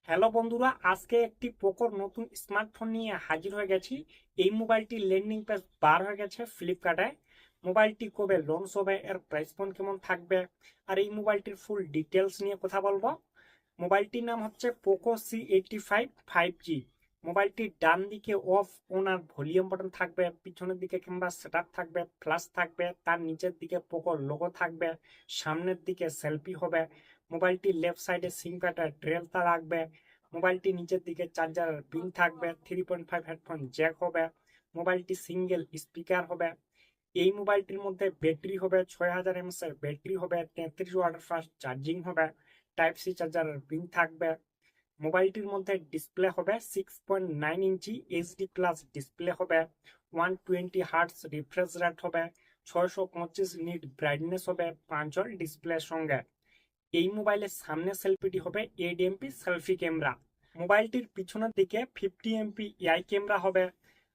Hello বন্ধুরা, আজকে একটি পোকোর নতুন স্মার্টফোন নিয়ে হাজির হয়ে গেছি। এই মোবাইলটি ল্যান্ডিং পেজ বার হয়ে গেছে ফ্লিপকার্টে। মোবাইলটি কবে লঞ্চ হবে, এর প্রাইস পয়েন্ট কেমন থাকবে, আর এই মোবাইলটির ফুল ডিটেলস নিয়ে কথা বলবো। মোবাইলটির নাম হচ্ছে পোকো C85 5G। মোবাইলটির ডান দিকে অফ অন আর ভলিউম বাটন থাকবে, পিছনের দিকে ক্যামেরা সেটআপ থাকবে, ফ্ল্যাশ থাকবে, তার নিচের দিকে পোকোর লোগো থাকবে, সামনের দিকে সেলফি হবে। মোবাইলটির লেফট সাইডে সিম কার্ডের ট্রেলটা রাখবে। মোবাইলটি নিচের দিকে চার্জার পিন থাকবে, 3.5 হেডফোন জ্যাক হবে। মোবাইলটি সিঙ্গেল স্পিকার হবে। এই মোবাইলটির মধ্যে ব্যাটারি হবে 6000 mAh এর ব্যাটারি হবে, 33 ওয়াটের ফাস্ট চার্জিং হবে, টাইপ সি চার্জারের পিন থাকবে। মোবাইলটির মধ্যে ডিসপ্লে হবে 6.9 ইঞ্চি এইচডি প্লাস ডিসপ্লে হবে, 120 হার্টস রিফ্রেশ রেট হবে, 625 নিট ব্রাইটনেস হবে 5 ডিসপ্লের সঙ্গে। এই মোবাইলের সামনে সেলফিটি হবে 8 MP সেলফি ক্যামেরা। মোবাইলটির পিছনের দিকে 50 MP এআই ক্যামেরা হবে।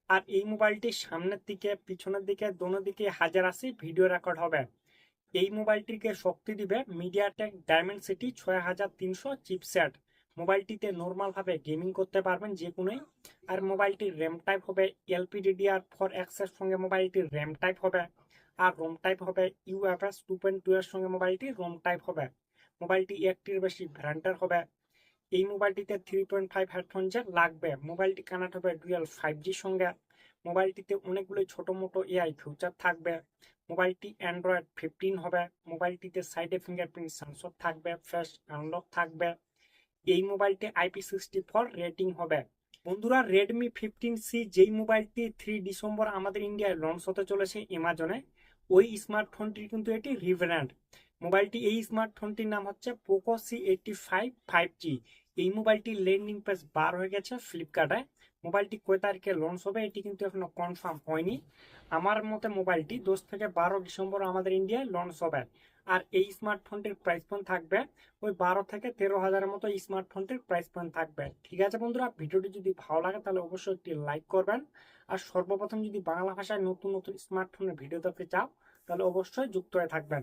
আর এই মোবাইলটির সামনের দিকে পিছনের দিকে দোনো দিকে 1080 ভিডিও রেকর্ড হবে। এই মোবাইলটিকে শক্তি দিবে মিডিয়াটেক ডায়মেনসিটি 6300 চিপসেট। মোবাইলটিতে নর্মাল ভাবে গেমিং করতে পারবেন যে কোনোই। আর মোবাইলটির র্যাম টাইপ হবে LPDDR4X এর সঙ্গে মোবাইলটির র্যাম টাইপ হবে। আর রোম টাইপ হবে UFS 2.2 এর সঙ্গে মোবাইলটির রোম টাইপ হবে। মোবাইলটি একটির বেশি ভ্যারান্টার হবে। এই মোবাইলটিতে 3.5 হেডফোন জ্যাক লাগবে। মোবাইলটি কানেক্ট হবে ডুয়াল 5G সঙ্গে। মোবাইলটিতে অনেকগুলো ছোট মোটো এআই ফিউচার থাকবে। মোবাইলটি অ্যান্ড্রয়েড 15 হবে। মোবাইলটিতে সাইডে ফিঙ্গারপ্রিন্ট সেন্সর থাকবে, ফেস আনলক থাকবে। এই মোবাইলটি IP64 রেটিং হবে। বন্ধুরা, Redmi 15C যেই মোবাইলটি 3 ডিসেম্বর আমাদের ইন্ডিয়ায় লঞ্চ হতে চলেছে অ্যামাজনে, ওই স্মার্টফোনটির কিন্তু এটি রিভ্যারান্ট। মোবাইলটি এই স্মার্টফোনটির নাম হচ্ছে পোকো C85 5G। এই মোবাইলটির ল্যান্ডিং পেজ বার হয়ে গেছে ফ্লিপকার্টে। মোবাইলটি কয় তারিখে লঞ্চ হবে এটি কিন্তু এখনো কনফার্ম হয়নি। আমার মতে মোবাইলটি 10 থেকে 12 ডিসেম্বর আমাদের ইন্ডিয়ায় লঞ্চ হবে। আর এই স্মার্টফোনটির প্রাইস পয়েন্ট থাকবে ওই 12 থেকে 13 হাজারের মতো স্মার্টফোনটির প্রাইস পয়েন্ট থাকবে। ঠিক আছে বন্ধুরা, ভিডিওটি যদি ভালো লাগে তাহলে অবশ্যই একটি লাইক করবেন। আর সর্বপ্রথম যদি বাংলা ভাষায় নতুন নতুন স্মার্টফোনের ভিডিও দেখতে চাও তাহলে অবশ্যই যুক্ত হয়ে থাকবেন।